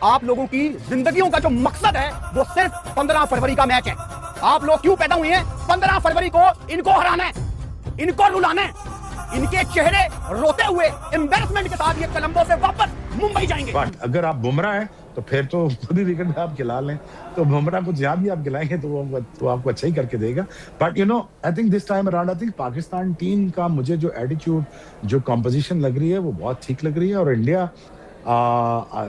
आप लोगों की जिंदगियों का जो मकसद है वो सिर्फ 15 फरवरी का मैच है। आप लोग क्यों पैदा हुए हैं? 15 फरवरी को इनको हराना है, इनको रुलाना है। इनके चेहरे रोते हुए एम्बैरेसमेंट के साथ ये कोलंबो से वापस मुंबई जाएंगे। बट अगर आप बुमराह हैं तो फिर तो खुद ही विकेट आप खिला लें, तो बुमराह को जहाँ भी आप खिलाएंगे तो वो आपको अच्छा ही करके देगा। But you know I think this time around I think Pakistan team का मुझे जो एटीट्यूड, जो कॉम्पोजिशन लग रही है वो बहुत ठीक लग रही है। और India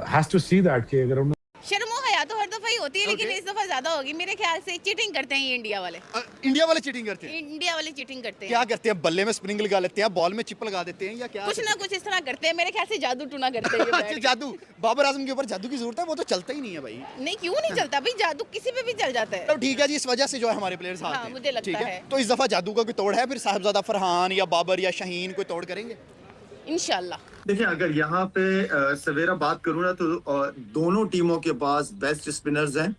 has to see that कि अगर उन्होंने शर्मो हया तो हर दफा ही होती है, लेकिन इस दफा ज्यादा होगी मेरे ख्याल से। चीटिंग करते हैं ये इंडिया वाले। इंडिया वाले चीटिंग करते हैं? इंडिया वाले चीटिंग करते हैं। क्या करते हैं? बल्ले में स्प्रिंग लगा लेते हैं, बॉल में चिप लगा देते हैं, या क्या? कुछ ना कुछ इस तरह करते हैं, मेरे ख्याल से जादू टूना करते हैं ये बैठ अच्छा, के। जादू। बाबर आजम के ऊपर जादू की जरूरत है? वो तो चलता ही नहीं है भाई। नहीं, क्यों नहीं चलता भाई? जादू किसी पे भी चल जाता है। तो ठीक है जी, इस वजह से जो है हमारे प्लेयर्स हारते हाँ, हैं। मुझे लगता ठीक है। तो इस दफा जादू का कोई तोड़ है? फिर साहबजादा फरहान या बाबर या शाहीन कोई तोड़ करेंगे इंशाल्लाह। देखिए, अगर यहाँ पे सवेरा बात करूँ ना, तो दोनों टीमों के पास बेस्ट स्पिनर्स हैं।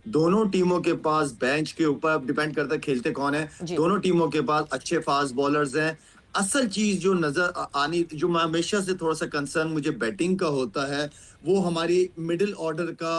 दोनों टीमों के पास बेंच के ऊपर डिपेंड करता है खेलते कौन है। दोनों टीमों के पास अच्छे फास्ट बॉलर्स हैं। असल चीज जो नजर आनी, जो मैं हमेशा से थोड़ा सा कंसर्न मुझे बैटिंग का होता है, वो हमारी मिडिल ऑर्डर का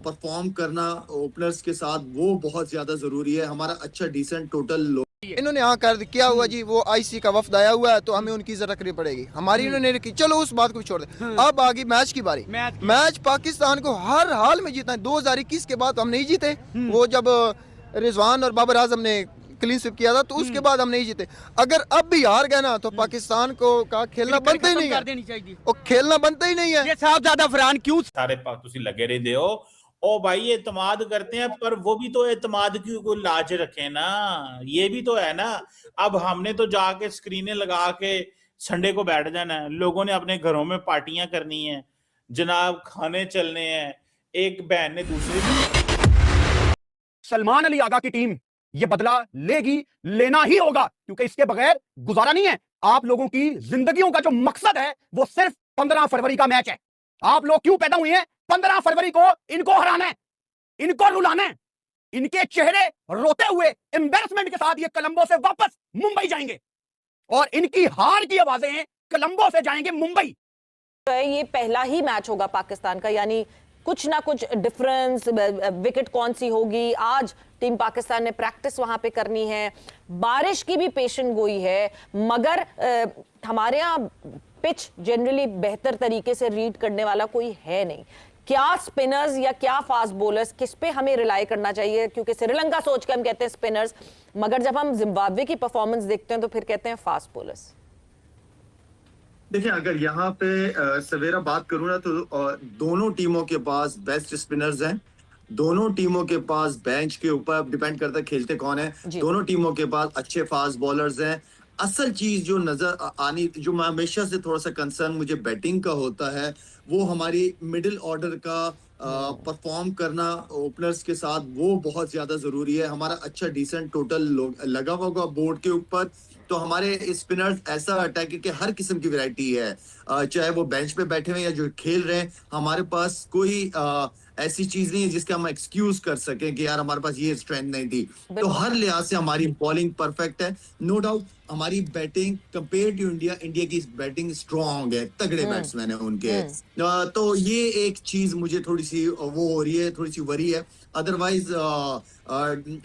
परफॉर्म करना ओपनर्स के साथ, वो बहुत ज्यादा जरूरी है। हमारा अच्छा डिसेंट टोटल इन्होंने यहाँ कर क्या हुआ जी, वो आईसी का वफ्द आया हुआ है तो हमें उनकी इज्जत रखनी पड़ेगी। हमारी इन्होंने रखी, चलो उस बात को भी छोड़ दे। अब आ गई मैच की बारी। मैच पाकिस्तान को हर हाल में जीतना है। 2021 के बाद हम नहीं जीते, वो जब रिजवान और बाबर आजम ने क्लीन स्वीप किया था, तो उसके बाद हम नहीं जीते। अगर अब भी हार गए ना तो पाकिस्तान को का खेलना बनता ही नहीं है, और खेलना बनता ही नहीं है। ये साहबजादा फरहान क्यों सारे पास तुसी लगे रहते हो? ओ भाई एतमाद करते हैं, पर वो भी तो एतमाद की कोई लाज रखे ना, ये भी तो है ना। अब हमने तो जाके स्क्रीनें लगा के संडे को बैठ जाना है, लोगों ने अपने घरों में पार्टियां करनी है जनाब, खाने चलने हैं, एक बहन ने दूसरी। सलमान अली आगा की टीम ये बदला लेगी, लेना ही होगा, क्योंकि इसके बगैर गुजारा नहीं है। आप लोगों की जिंदगियों का जो मकसद है वो सिर्फ 15 फरवरी का मैच है। आप लोग क्यों पैदा हुए हैं? 15 फरवरी को इनको हराना है, इनको रुलाना है। इनके चेहरे रोते हुए एम्बैरेसमेंट के साथ ये कोलंबो से वापस मुंबई जाएंगे, और इनकी हार की आवाजें कोलंबो से जाएंगे मुंबई। ये पहला ही मैच होगा पाकिस्तान का, यानी कुछ ना कुछ डिफरेंस, विकेट कौन सी होगी। आज टीम पाकिस्तान ने प्रैक्टिस वहां पे करनी है, बारिश की भी पेशन गोई है, मगर हमारे यहाँ पिच जनरली बेहतर तरीके से रीड करने वाला कोई है नहीं। क्या स्पिनर्स या क्या फास्ट बॉलर्स, किस पे हमें रिलाई करना चाहिए? क्योंकि श्रीलंका सोच के हम कहते हैं स्पिनर्स, मगर जब हम जिम्बाब्वे की परफॉर्मेंस देखते हैं तो फिर कहते हैं फास्ट बॉलर्स। देखिए, अगर यहाँ पे सवेरा बात करूँ ना, तो दोनों टीमों के पास बेस्ट स्पिनर्स हैं। दोनों टीमों के पास बेंच के ऊपर डिपेंड करता है खेलते कौन है। दोनों टीमों के पास अच्छे फास्ट बॉलर्स हैं। असल चीज जो नजर आनी, जो मैं हमेशा से थोड़ा सा कंसर्न मुझे बैटिंग का होता है, वो हमारी मिडिल ऑर्डर का परफॉर्म करना ओपनर्स के साथ, वो बहुत ज्यादा जरूरी है। हमारा अच्छा डिसेंट टोटल लगा होगा बोर्ड के ऊपर, तो हमारे स्पिनर्स ऐसा अटैक के हर किस्म की वैरायटी है, चाहे वो बेंच पे बैठे हुए या जो खेल रहे हैं। हमारे पास कोई ऐसी चीज नहीं है जिसके हम एक्सक्यूज कर सकें कि यार हमारे पास ये स्ट्रेंथ नहीं थी। तो हर लिहाज से हमारी बॉलिंग परफेक्ट है, नो डाउट। हमारी बैटिंग कंपेयर टू इंडिया की बैटिंग स्ट्रॉन्ग है, तगड़े बैट्समैन है उनके। तो ये एक चीज मुझे थोड़ी सी वो हो रही है, थोड़ी सी वरी है। अदरवाइज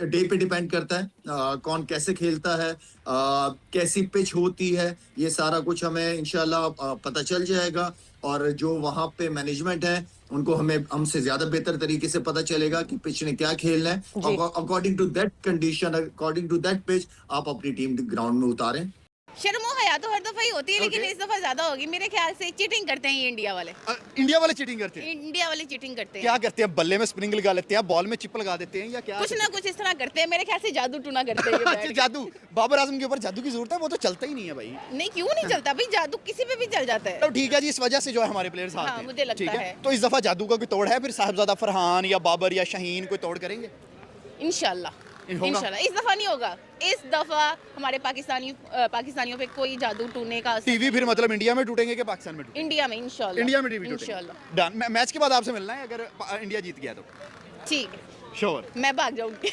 डे पे डिपेंड करता है कौन कैसे खेलता है, कैसी पिच होती है, ये सारा कुछ हमें इंशाल्लाह पता चल जाएगा। और जो वहां पे मैनेजमेंट है उनको हमसे ज्यादा बेहतर तरीके से पता चलेगा कि पिच ने क्या खेलना है। According to that condition, according to that pitch, आप अपनी टीम ग्राउंड में उतारें। शर्मो हया तो हर दफा ही होती है, लेकिन इस दफा ज्यादा होगी मेरे ख्याल से। चीटिंग करते हैं ये इंडिया वाले। इंडिया वाले चीटिंग करते हैं? इंडिया वाले चीटिंग करते हैं। क्या करते हैं? बल्ले में स्प्रिंग लगा लेते हैं, बॉल में चिप लगा देते हैं, या क्या? कुछ ना कुछ इस तरह करते हैं, मेरे ख्याल से जादू टूना करते हैं ये बैठ अच्छा, के। जादू। बाबर आजम के ऊपर जादू की जरूरत है? वो तो चलता ही नहीं है भाई। नहीं, क्यों नहीं चलता भाई? जादू किसी पे भी चल जाता है। तो ठीक है जी, इस वजह से जो है हमारे प्लेयर्स हारते हैं। मुझे लगता है। तो इस दफा जादू का कोई तोड़ है? फिर साहबजादा फरहान या बाबर या शाहीन कोई तोड़ करेंगे इंशाल्लाह। इंशाल्लाह इस दफा नहीं होगा। इस दफा हमारे पाकिस्तानियों पे कोई जादू टूटने का टीवी फिर मतलब इंडिया में टूटेंगे कि पाकिस्तान में टूटेंगे? इंडिया में इंशाल्लाह। इंडिया में टीवी टूटेंगे इंशाल्लाह। डन। मैच के बाद आपसे मिलना है अगर इंडिया जीत गया तो। ठीक है, श्योर। मैं भाग जाऊंगी।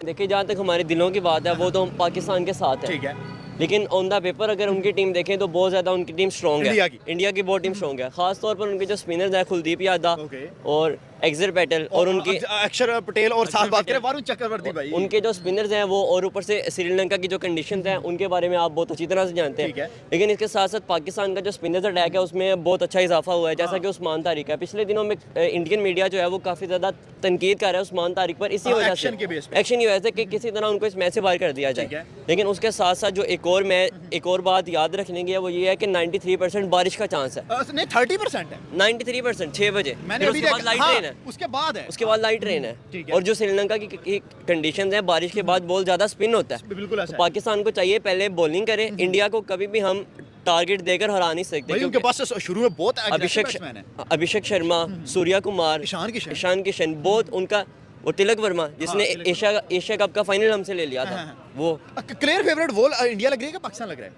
देखिए, जहाँ तक हमारे दिलों की बात है वो तो हम पाकिस्तान के साथ है। ठीक है। लेकिन ऑन द पेपर अगर उनकी टीम देखें तो बहुत ज़्यादा उनकी टीम स्ट्रॉन्ग इंडिया है। की? इंडिया की बहुत टीम स्ट्रॉन्ग है, खास तौर पर उनके जो स्पिनर्स हैं कुलदीप यादव और एक्सर पैटेल और उनकी अक्षर पटेल और साथ बात करें वरुण चक्रवर्ती भाई, उनके जो स्पिनर्स हैं वो, और ऊपर से श्रीलंका की जो कंडीशंस हैं उनके बारे में आप बहुत अच्छी तरह से जानते ठीक है। हैं। लेकिन इसके साथ साथ पाकिस्तान का जो स्पिनर्स अटैक है उसमें बहुत अच्छा इजाफा हुआ है, जैसा कि उस्मान तारिक है। पिछले दिनों में इंडियन मीडिया जो है वो काफ़ी ज़्यादा तनकीद कर रहा है उस्मान तारिक पर, इसी वजह से एक्शन के बेस पे। एक्शन की वजह से कि किसी तरह उनको इस मैच से बाहर कर दिया ठीक जाए। है। लेकिन उसके साथ साथ जो एक और बात याद रखने की है वो ये है कि 93% बारिश का चांस है। नहीं 30% है। 93% 6 बजे, मैंने फिर अभी उसके बाद देखा, लाइट हाँ, ट्रेन है, उसके बाद है, उसके बाद लाइट ट्रेन ठीक है। है। और जो श्रीलंका की कंडीशंस हैं बारिश के बाद बॉल ज़्यादा स्पिन होता है, बिल्कुल ऐसा तो है। पाकिस्तान को चाहिए पहले बॉलिंग करे। इंडिया को कभी भी हम टारगेट देकर हरा नहीं सकते भाई उनके क्योंकि पास तो शुरू में बहुत अभिषेक बैट्समैन है। अभिषेक शर्मा, सूर्या कुमार, ईशान किशन, बहुत उनका, और तिलक वर्मा जिसने एशिया कप का फाइनल हमसे ले लिया था, वो क्लियर फेवरेट वो इंडिया लग रही है कि पाकिस्तान लग रहा है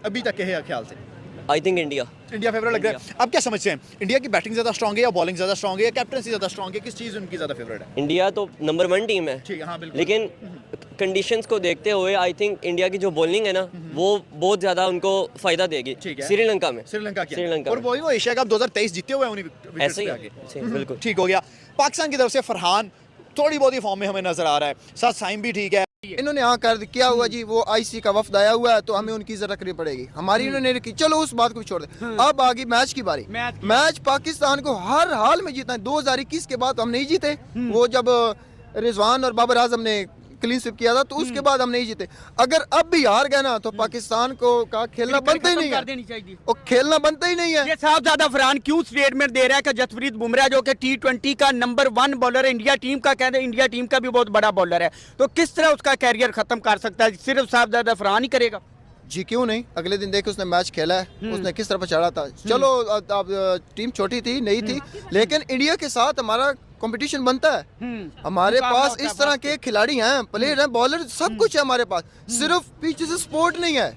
अभी तक के ख्याल से? आई थिंक इंडिया फेवरेट लग रहा है। आप क्या समझते हैं, इंडिया की बैटिंग ज्यादा स्ट्रांग है या बॉलिंग ज्यादा स्ट्रांग है या कैप्टनसी ज्यादा स्ट्रांग है, किस चीज उनकी ज्यादा फेवरेट है? इंडिया तो नंबर 1 टीम है, ठीक है, हाँ, बिल्कुल। लेकिन कंडीशंस को देखते हुए आई थिंक इंडिया की जो बॉलिंग है ना वो बहुत ज़्यादा उनको फ़ायदा देगी। ठीक है। श्रीलंका में श्रीलंका और वो एशिया कप 2023 जीते हुए हैं उन्हीं विकेट्स ऐसे ही पे है, आके। ऐसे ही, बिल्कुल ठीक हो गया। पाकिस्तान की तरफ से फरहान थोड़ी बहुत ही फॉर्म में हमें नजर आ रहा है, साथ साइम भी ठीक है। इन्होंने हाँ कर क्या हुआ जी, वो आईसी का वफ्द आया हुआ है तो हमें उनकी इज्जत रखनी पड़ेगी, हमारी इन्होंने रखी, चलो उस बात को भी छोड़ दे। अब आगे मैच की बारी। मैच पाकिस्तान को हर हाल में जीतना है। 2021 के बाद हम नहीं जीते, वो जब रिजवान और बाबर आजम ने क्लीन स्वीप किया था तो उसके बाद हम नहीं जीते। अगर अब भी हार गए ना तो पाकिस्तान को का खेलना बनता ही नहीं है, और खेलना बनता ही नहीं है। ये साहबजादा फरहान क्यों स्टेटमेंट दे रहा है कि जसप्रीत बुमराह जो कि T20 का नंबर 1 बॉलर है, इंडिया टीम का, कहते हैं इंडिया टीम का भी बहुत बड़ा बॉलर है, तो किस तरह उसका कैरियर खत्म कर सकता है? सिर्फ साहबजादा फरहान ही करेगा? जी क्यों नहीं, अगले दिन देखे उसने मैच खेला है, उसने किस तरह चढ़ा था। चलो अब टीम छोटी थी नहीं थी, लेकिन इंडिया के साथ हमारा कंपटीशन बनता है। हमारे पास इस तरह के खिलाड़ी हैं, प्लेयर हैं, बॉलर, सब कुछ है हमारे पास, सिर्फ पीछे से स्पोर्ट नहीं है।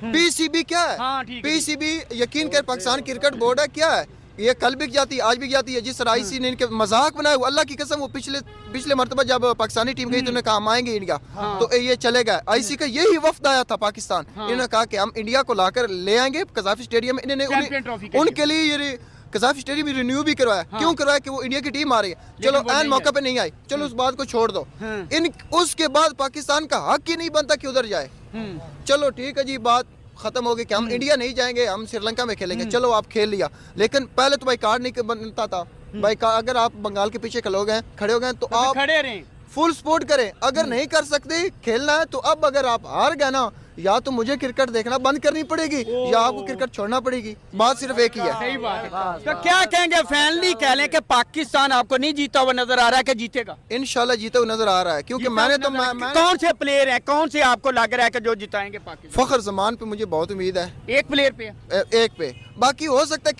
पीसीबी क्या है? पीसीबी यकीन कर पाकिस्तान क्रिकेट बोर्ड है, क्या है ये? कल बिक जाती है, आज बिक जाती है। जिस तरह आईसी ने इनके मजाक बनाया, अल्लाह की कसम, वो पिछले मरतबा जब पाकिस्तानी टीम गई तो उन्होंने कहा हम आएंगे इंडिया, तो ये चले गए। आईसी का यही वफ्द आया था पाकिस्तान, इन्होंने कहा कि हम इंडिया को लाकर ले आएंगे कज़ाफी स्टेडियम में। इन्होंने उनके लिए ये कज़ाफी स्टेडियम रिन्यू भी करवाया। क्यों करवाया? कि वो इंडिया की टीम आ रही है, चलो एन मौके पे नहीं आई, चलो उस बात को छोड़ दो। उसके बाद पाकिस्तान का हक ही नहीं बनता कि उधर जाए। चलो ठीक है जी, बात खत्म हो गई कि हम इंडिया नहीं जाएंगे, हम श्रीलंका में खेलेंगे। चलो आप खेल लिया, लेकिन पहले तो भाई कार्ड नहीं बनता था भाई। अगर आप बंगाल के पीछे खड़े हो गए तो आप खड़े रहें, फुल सपोर्ट करें। अगर नहीं कर सकते खेलना है तो अब अगर आप हार गए ना, या तो मुझे क्रिकेट देखना बंद करनी पड़ेगी या आपको क्रिकेट छोड़ना पड़ेगी। बात सिर्फ एक ही है। सही बात है। तो क्या कहेंगे, फाइनली कह लें कि पाकिस्तान आपको नहीं जीता हुआ नजर आ रहा है कि जीतेगा? इंशाल्लाह जीते हुए नजर आ रहा है, क्योंकि मैंने तो कौन से प्लेयर हैं, कौन से आपको लग रहा है कि जो जिताएंगे पाकिस्तान? फखर जमान पे मुझे बहुत उम्मीद है, एक प्लेयर पे? एक पे, बाकी हो सकता है